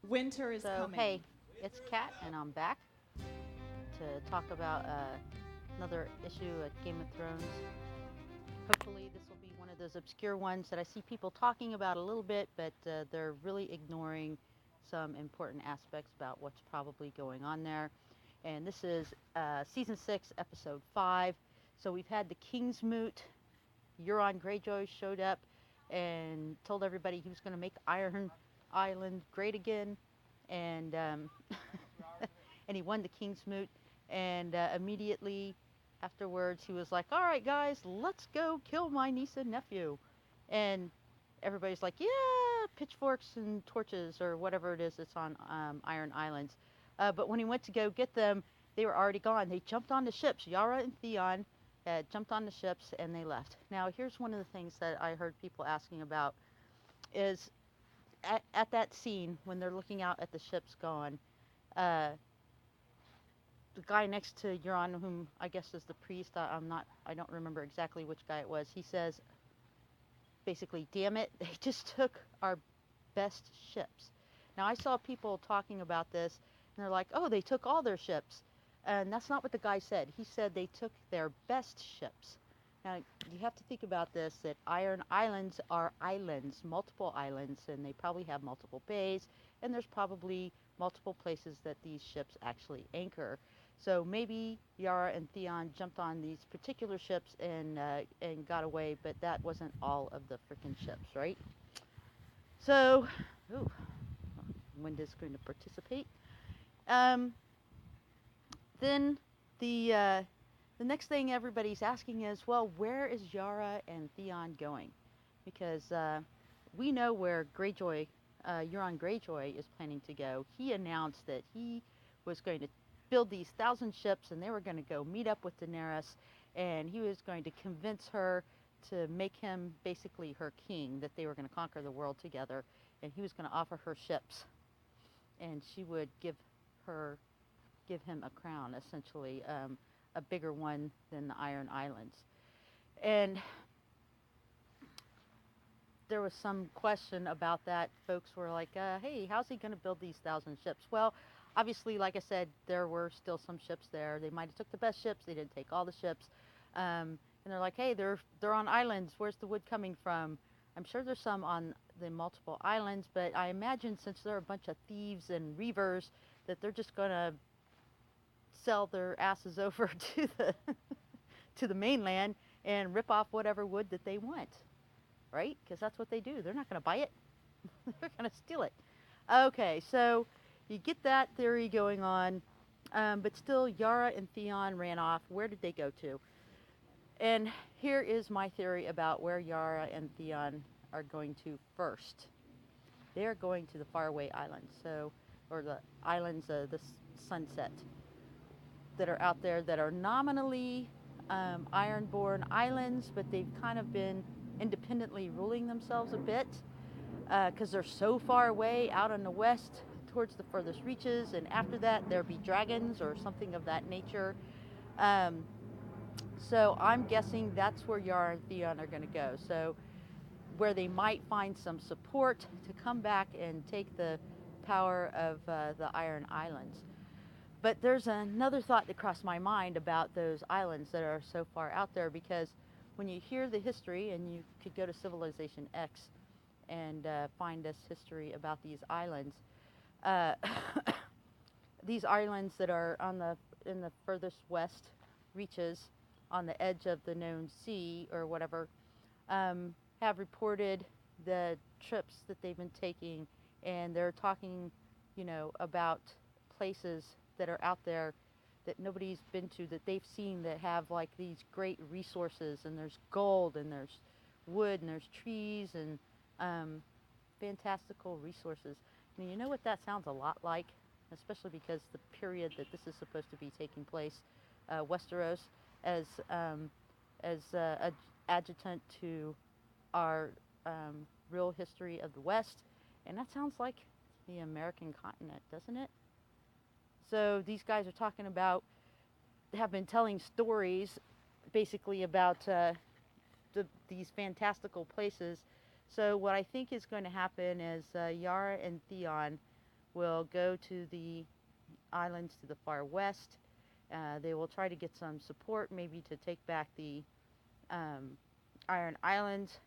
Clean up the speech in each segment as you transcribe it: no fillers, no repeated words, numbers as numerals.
Winter is So, coming. hey, it's Kat, and I'm back to talk about another issue at Game of Thrones. Hopefully, this will be one of those obscure ones that I see people talking about a little bit, but they're really ignoring some important aspects about what's probably going on there. And this is season 6, episode 5. So, we've had the King's Moot. Euron Greyjoy showed up and told everybody he was going to make Iron Island great again, and and he won the King's Moot. And immediately afterwards, he was like, "All right, guys, let's go kill my niece and nephew." And everybody's like, "Yeah, pitchforks and torches or whatever it is that's on Iron Islands." But when he went to go get them, they were already gone. They jumped on the ships. Yara and Theon had jumped on the ships and they left. Now, here's one of the things that I heard people asking about is at that scene when they're looking out at the ships gone, uh, the guy next to Euron, whom I guess is the priest, I don't remember exactly which guy it was. He says, basically, "Damn it, they just took our best ships." Now, I saw people talking about this, and they're like, "Oh, they took all their ships," and that's not what the guy said. He said they took their best ships. Now, you have to think about this: that Iron Islands are islands, multiple islands, and they probably have multiple bays, and there's probably multiple places that these ships actually anchor. So maybe Yara and Theon jumped on these particular ships and got away, but that wasn't all of the freaking ships, right? So, ooh, Wenda's going to participate. Um, then the next thing everybody's asking is, well, where is Yara and Theon going? Because we know where Euron Greyjoy is planning to go. He announced that he was going to build these 1,000 ships, and they were going to go meet up with Daenerys, and he was going to convince her to make him basically her king. That they were going to conquer the world together, and he was going to offer her ships, and she would her give him a crown, essentially, a bigger one than the Iron Islands. And there was some question about that. Folks were like, "Hey, how's he going to build these 1,000 ships?" Well, obviously, like I said, there were still some ships there. They might have took the best ships. They didn't take all the ships. And they're like, "Hey, they're on islands. Where's the wood coming from?" I'm sure there's some on the multiple islands, but I imagine since they're a bunch of thieves and reavers, that they're just going to sell their asses over to the to the mainland and rip off whatever wood that they want, right? Because that's what they do. They're not going to buy it. They're going to steal it. Okay, so you get that theory going on, but still, Yara and Theon ran off. Where did they go to? And here is my theory about where Yara and Theon are going to first. They are going to the faraway islands, or the islands of the sunset, that are out there that are nominally Ironborn islands, but they've kind of been independently ruling themselves a bit because they're so far away out in the west towards the furthest reaches, and after that there be dragons or something of that nature. Um, so I'm guessing that's where Yara and Theon are going to go. So where they might find some support to come back and take the power of the Iron Islands. But there's another thought that crossed my mind about those islands that are so far out there, because when you hear the history, and you could go to Civilization X and find this history about these islands, uh, these islands that are in the furthest west reaches on the edge of the known sea or whatever, have reported the trips that they've been taking, and they're talking, about places that are out there that nobody's been to, that they've seen, that have like these great resources, and there's gold and there's wood and there's trees and um, fantastical resources. And you know what that sounds a lot like, especially because the period that this is supposed to be taking place, Westeros, as a adjutant to our real history of the West, and that sounds like the American continent, doesn't it? So these guys are talking about, have been telling stories, basically about these fantastical places. So what I think is going to happen is Yara and Theon will go to the islands to the far west. They will try to get some support, maybe to take back the um, Iron Islands.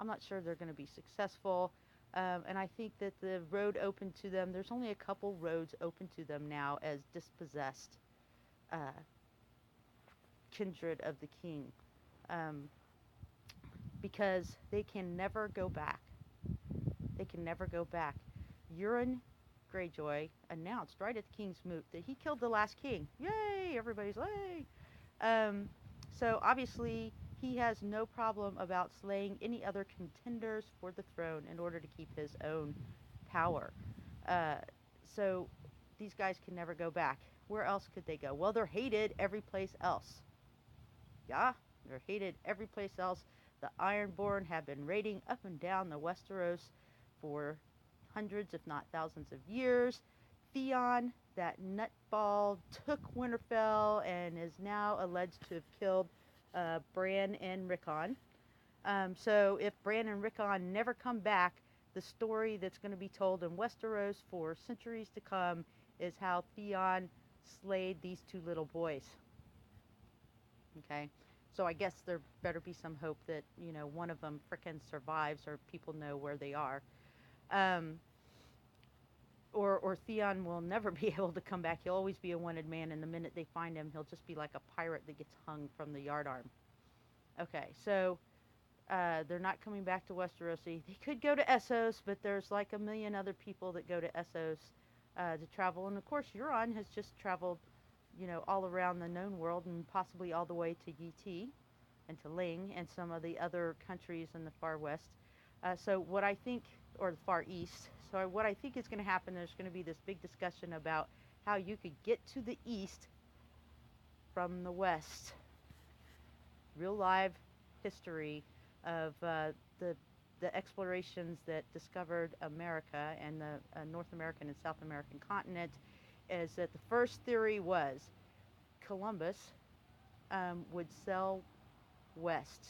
I'm not sure they're going to be successful. And I think that the road open to them, there's only a couple roads open to them now as dispossessed uh, kindred of the king, um, because they can never go back. They can never go back. Euron Greyjoy announced right at the King's Moot that he killed the last king. Yay! Everybody's yay! Um, so obviously he has no problem about slaying any other contenders for the throne in order to keep his own power. Uh, so these guys can never go back. Where else could they go? Well, they're hated every place else. Yeah, they're hated every place else. The Ironborn have been raiding up and down the Westeros for hundreds, if not thousands of years. Theon, that nutball, took Winterfell and is now alleged to have killed Bran and Rickon. So if Bran and Rickon never come back, the story that's going to be told in Westeros for centuries to come is how Theon slayed these two little boys. Okay, so I guess there better be some hope that, you know, one of them frickin' survives or people know where they are. Um, or Theon will never be able to come back. He'll always be a wanted man, and the minute they find him, he'll just be like a pirate that gets hung from the yardarm. Okay, so they're not coming back to Westeros. They could go to Essos, but there's like a million other people that go to Essos to travel. And of course, Euron has just traveled, you know, all around the known world and possibly all the way to Yt and to Ling and some of the other countries in the far west. So what I think, or the far east. So what I think is going to happen, there's going to be this big discussion about how you could get to the east from the west. Real live history of the explorations that discovered America and the North American and South American continent, is that the first theory was Columbus would sail west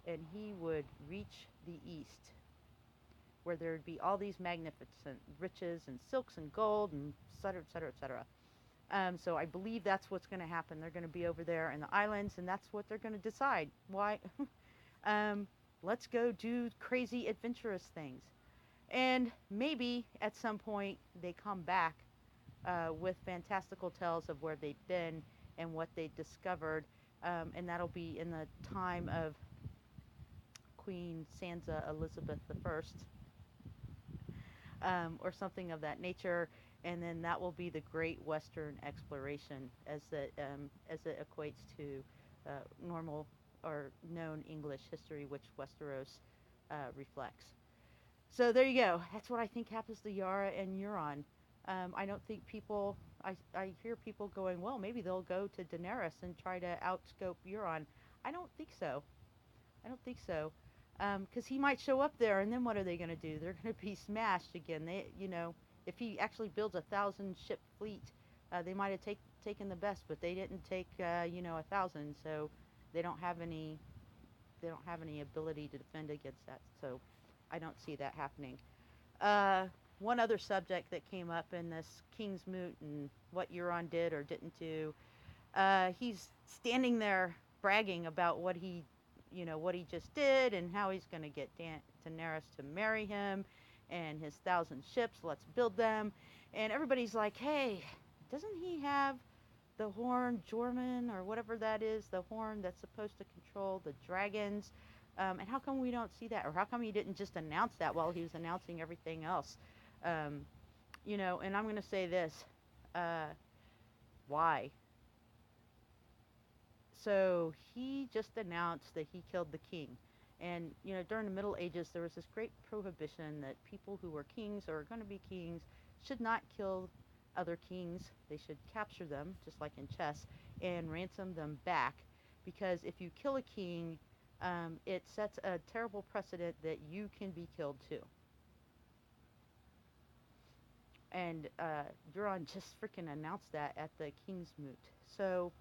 and he would reach the east, where there would be all these magnificent riches and silks and gold and et cetera, et cetera, et cetera. So I believe that's what's going to happen. They're going to be over there in the islands, and that's what they're going to decide. Why? Let's go do crazy, adventurous things. And maybe at some point they come back with fantastical tales of where they've been and what they discovered. And that'll be in the time of Queen Sansa Elizabeth I, or something of that nature. And then that will be the Great Western Exploration, as it equates to normal or known English history, which Westeros reflects. So there you go. That's what I think happens to Yara and Euron. I don't think people. I hear people going, well, maybe they'll go to Daenerys and try to outscope Euron. I don't think so. I don't think so. Because he might show up there, and then what are they going to do? They're going to be smashed again. They, you know, if he actually builds 1,000 ship fleet, they might have taken the best, but they didn't take, 1,000. So they don't have any. They don't have any ability to defend against that. So I don't see that happening. Uh, One other subject that came up in this King's Moot and what Euron did or didn't do. He's standing there bragging about what he just did and how he's going to get Daenerys to marry him and his 1,000 ships. Let's build them. And everybody's like, hey, doesn't he have the horn Jorman or whatever that is, the horn that's supposed to control the dragons? And how come we don't see that? Or how come he didn't just announce that while he was announcing everything else? And I'm going to say this. Why? So he just announced that he killed the king. And, during the Middle Ages, there was this great prohibition that people who were kings or are going to be kings should not kill other kings. They should capture them, just like in chess, and ransom them back. Because if you kill a king, it sets a terrible precedent that you can be killed too. And Euron just freaking announced that at the King's Moot. So,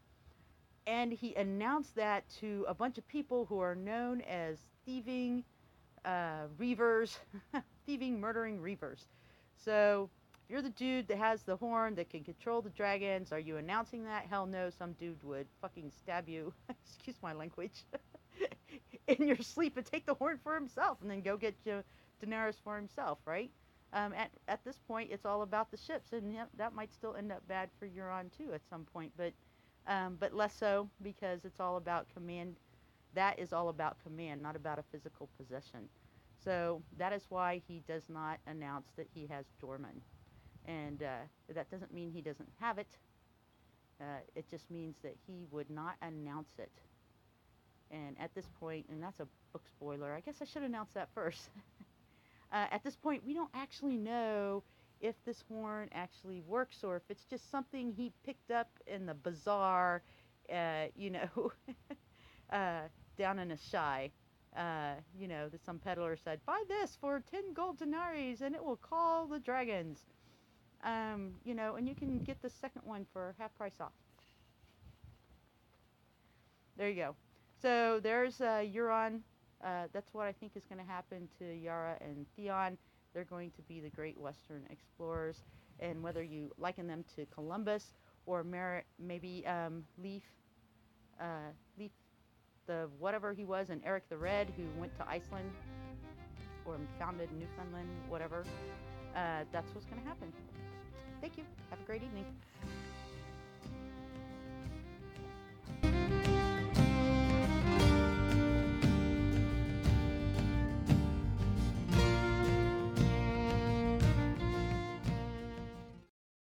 and he announced that to a bunch of people who are known as thieving reavers, thieving, murdering reavers. So, if you're the dude that has the horn that can control the dragons, are you announcing that? Hell no, some dude would fucking stab you, excuse my language, in your sleep and take the horn for himself and then go get Daenerys for himself, right? At this point, it's all about the ships, and yeah, that might still end up bad for Euron too at some point, but less so because it's all about command. That is all about command, not about a physical possession. So that is why he does not announce that he has Dorman. And that doesn't mean he doesn't have it. It just means that he would not announce it. And at this point, and that's a book spoiler, I guess I should announce that first. At this point, we don't actually know if this horn actually works or if it's just something he picked up in the bazaar, you know, uh, down in a shy. You know, that some peddler said, buy this for 10 gold denaries and it will call the dragons. You know, and you can get the second one for half price off. There you go. So there's Euron. That's what I think is going to happen to Yara and Theon. They're going to be the great Western explorers. And whether you liken them to Columbus or maybe Leaf, the whatever he was, and Eric the Red, who went to Iceland or founded Newfoundland, whatever, that's what's going to happen. Thank you. Have a great evening.